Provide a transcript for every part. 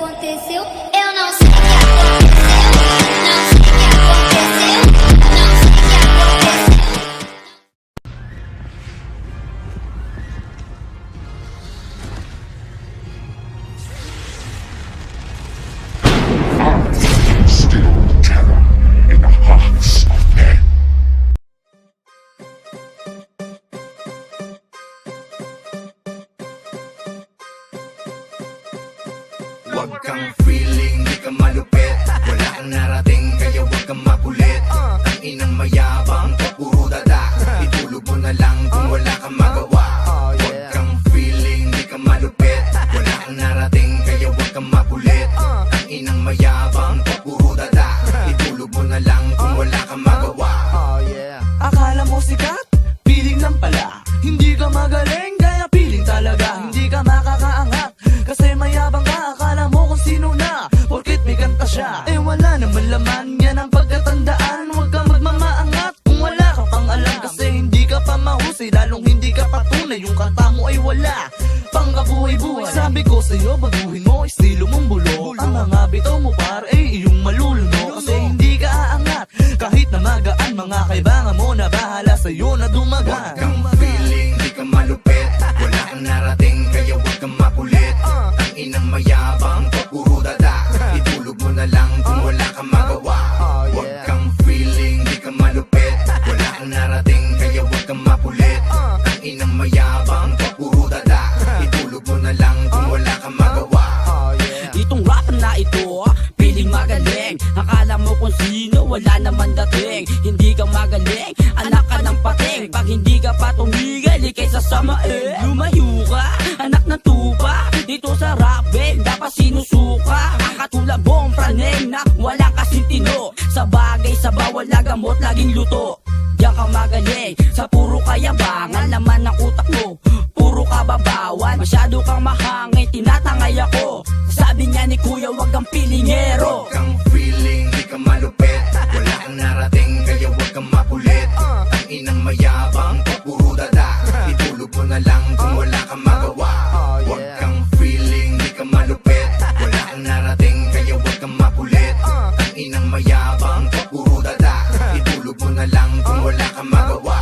aconteceu, eu não sei o que aconteceu, não sei o que aconteceu, não sei o que aconteceu. Still terror in the hearts of men. Huwag kang feeling, di ka malupit. Wala kang narating, kaya huwag kang makulit. Ang inang mayabang, puro dada. Itulog mo na lang kung wala kang magawa. Huwag kang feeling, di ka malupit. Wala kang narating, kaya huwag kang makulit. Ang inang mayabang, puro dada. Itulog mo na lang kung wala kang magawa. Akala mo sikat? Piling lang pala. Hindi ka magaling, kaya piling talaga. Hindi ka makakaangat, kasi mayabang ka. Akala mo kung sino na, porkit may kanta siya. Eh wala naman laman, yan ang pagkatandaan. Huwag ka magmamaangat kung wala ka pang alam, kasi hindi ka pa mahusay, lalong hindi ka patunay. Yung kanta mo ay wala pang kabuhay-buhay. Sabi ko sa'yo, baguhin mo estilo mong bulo. Ang mga bitaw mo par ay iyong maluluno, kasi hindi ka aangat kahit na magaan. Mga kaibangan mo na bahala sa'yo na dumagan. Huwag kang feeling, di ka malupit. Wala kang narating, kaya huwag kang makulit. Ang inang mayabang, puro dada. Itulog mo na lang kung wala kang magawa. Huwag kang feeling, di ka malupit. Wala kang narating, kaya huwag kang makulit. Ang inang mayabang, puro dada. Itulog mo na lang kung wala kang magawa. Itong rap na ito, piling magaling. Akala mo kung sino, wala naman dating. Hindi ka magaling, anak ka ng pating. Pag hindi ka pa tumigil, ikay sasama lumayo ka, anak ng tupa. Dito sa rap band, dapat sinusuka. Ang katulad mong praneng na wala kasing tino. Sa bagay, sa bawal na gamot, laging luto. Diyan ka magaling, sa puro kayabangan. Laman ng utak mo, puro kababawan. Masyado kang mahangay, tinatangay ako. Sabi niya ni kuya, wag kang pilingero. Huwag kang feeling, di ka malupit. Wala kang narating, kaya huwag kang makulit. Ang inang mayabang, puro dada. Itulog mo na lang kung wala kang magawa. Huwag kang feeling, di ka malupit. Wala kang narating, kaya huwag kang makulit. Ang inang mayabang, puro dada. Itulog mo na lang kung wala kang magawa.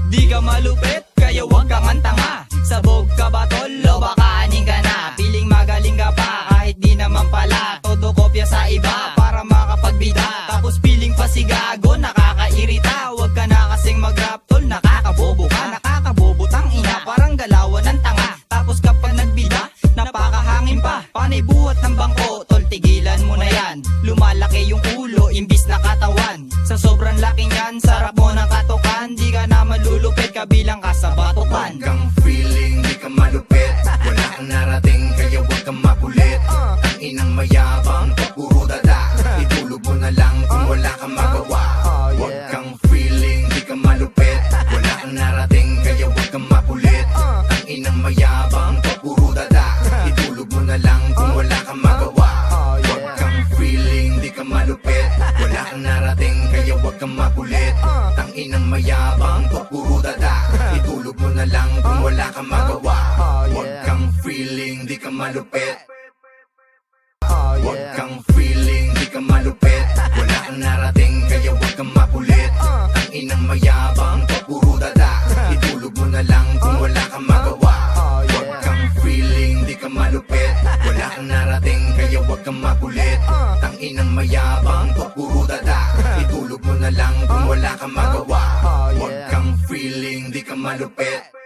Di ka malupit, kaya huwag kang antanga. Sabog ka ba tol, o baka aning ka na. Piling magaling ka pa, kahit di naman pala. Todo kopya sa iba, para makapagbida. Tapos piling pa si gago, nakakairita. Huwag ka na kasing mag-rap tol, nakakabobo ka. Nakakabobo tang ina, parang galawan ng tanga. Tapos kapag nagbida, napakahangin pa. Panay buhat ng bangko, tol tigilan mo na yan. Lumalaki yung ulo, imbis na katawan. Sa sobrang laki niyan, sarap mo ng katukan. Di ka na malulupit, kabilang ka sa batukan. Huwag kang feeling, di ka malupit. Wala kang narating, kaya huwag kang makulit. Ang inang mayabang, puro dada. Itulog mo na lang kung wala kang magawa. Huwag kang feeling, di ka malupit. Wala kang narating, kaya huwag kang makulit. Ang inang mayabang, puro dada. Itulog mo na lang kung wala kang magawa. Huwag kang feeling, di ka malupit. Wala kang narating, kaya huwag kang makulit. Ang inang mayabang, puro dada. Itulog mo na lang kung wala kang magawa. Huwag kang feeling, di ka malupit. Huwag kang feeling, di ka malupit. Wala kang narating, kaya huwag kang makulit. Ang inang mayabang, puro dada. Itulog mo na lang kung wala kang magawa. Huwag kang feeling, di ka malupit. Wala kang narating, kaya huwag kang makulit. Ang inang mayabang, puro dada. Itulog mo na lang kung wala kang magawa. Huwag kang feeling, di ka malupit.